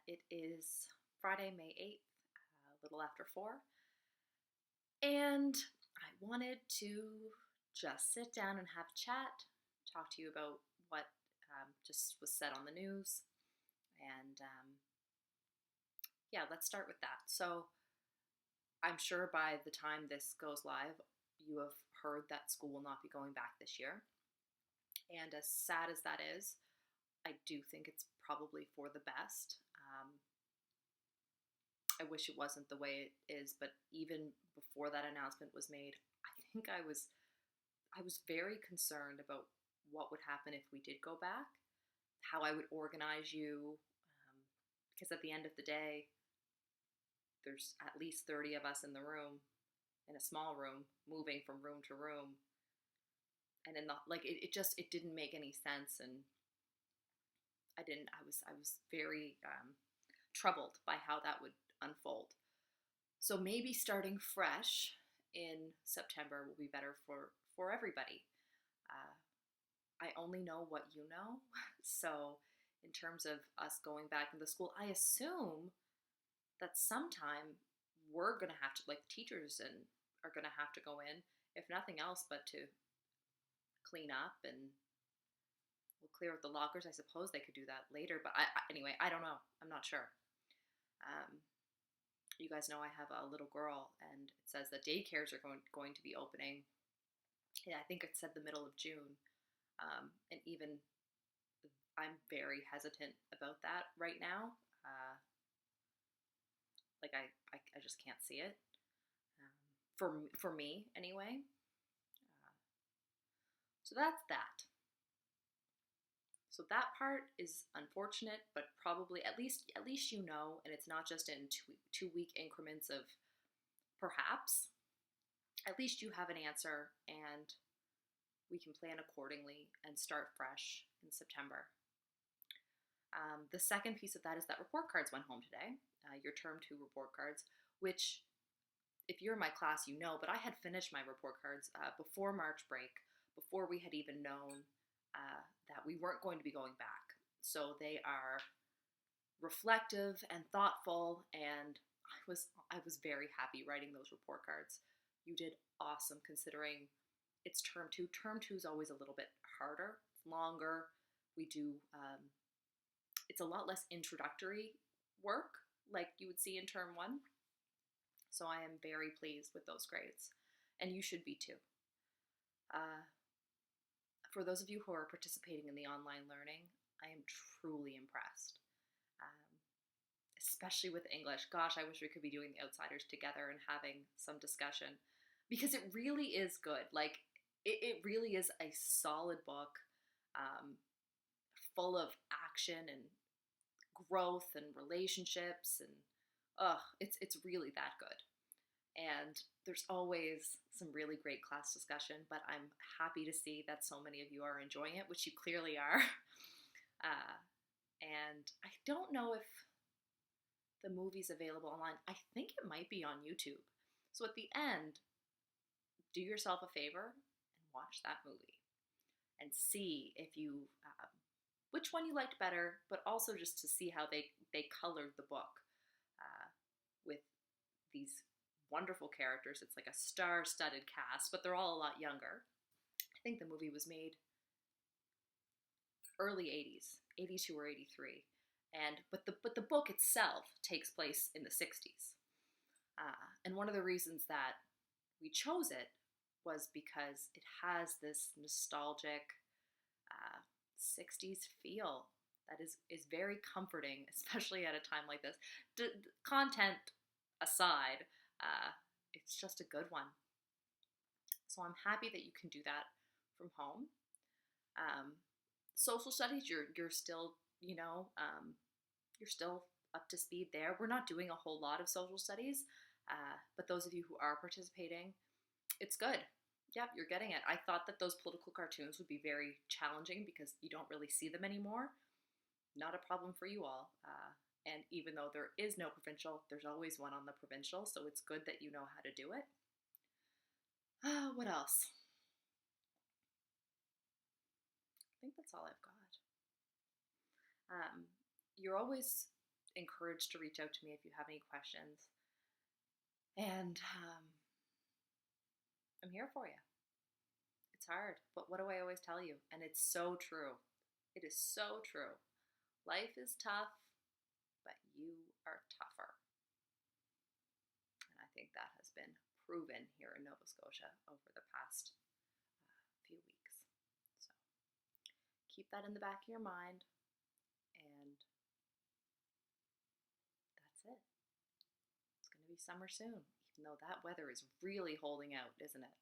It is Friday, May 8th, a little after 4, and I wanted to just sit down and have a chat, talk to you about what just was said on the news, and yeah, let's start with that. So, I'm sure by the time this goes live, you have heard that school will not be going back this year, and as sad as that is, I do think it's probably for the best. I wish it wasn't the way it is, but even before that announcement was made, I think I was very concerned about what would happen if we did go back, how I would organize you, because at the end of the day, there's at least 30 of us in the room, in a small room, moving from room to room, and in the it didn't make any sense, and I was very troubled by how that would unfold. So maybe starting fresh in September will be better for everybody. Uh, I only know what you know. So, in terms of us going back into school, I assume that sometime we're going to have to, like, teachers and are going to have to go in, if nothing else, but to clean up and we'll clear out the lockers. I suppose they could do that later, but anyway, I don't know. I'm not sure. Um, you guys know I have a little girl, and it says that daycares are going to be opening. Yeah, I think it said the middle of June, and even I'm very hesitant about that right now. Like I just can't see it, for me anyway. So that's that. So that part is unfortunate, but probably at least you know, and it's not just in 2 week increments of perhaps. At least you have an answer, and we can plan accordingly and start fresh in September. The second piece of that is that report cards went home today, your term 2 report cards, which, if you're in my class, you know, but I had finished my report cards before March break, before we had even known that we weren't going to be going back. So they are reflective and thoughtful, and I was very happy writing those report cards. You did awesome considering it's term 2. Term 2 is always a little bit harder, it's longer. We do it's a lot less introductory work like you would see in term 1. So I am very pleased with those grades, and you should be too. For those of you who are participating in the online learning, I am truly impressed, especially with English. Gosh, I wish we could be doing the Outsiders together and having some discussion, because it really is good. Like, it really is a solid book, full of action and growth and relationships, and it's really that good. And there's always some really great class discussion, but I'm happy to see that so many of you are enjoying it, which you clearly are. And I don't know if the movie's available online. I think it might be on YouTube. So at the end, do yourself a favor and watch that movie and see if you which one you liked better, but also just to see how they colored the book with these wonderful characters. It's like a star-studded cast, but they're all a lot younger. I think the movie was made early 80s, 82 or 83. But the book itself takes place in the 60s. And one of the reasons that we chose it was because it has this nostalgic 60s feel that is very comforting, especially at a time like this. Content aside, it's just a good one. So I'm happy that you can do that from home. Social studies, you're still, you're still up to speed there. We're not doing a whole lot of social studies, but those of you who are participating, it's good. Yep, you're getting it. I thought that those political cartoons would be very challenging because you don't really see them anymore. Not a problem for you all. And even though there is no provincial, there's always one on the provincial, so it's good that you know how to do it. What else? I think that's all I've got. You're always encouraged to reach out to me if you have any questions. And I'm here for you. It's hard, but what do I always tell you? And it's so true. It is so true. Life is tough, but you are tougher. And I think that has been proven here in Nova Scotia over the past few weeks. So keep that in the back of your mind, and that's it. It's going to be summer soon, even though that weather is really holding out, isn't it?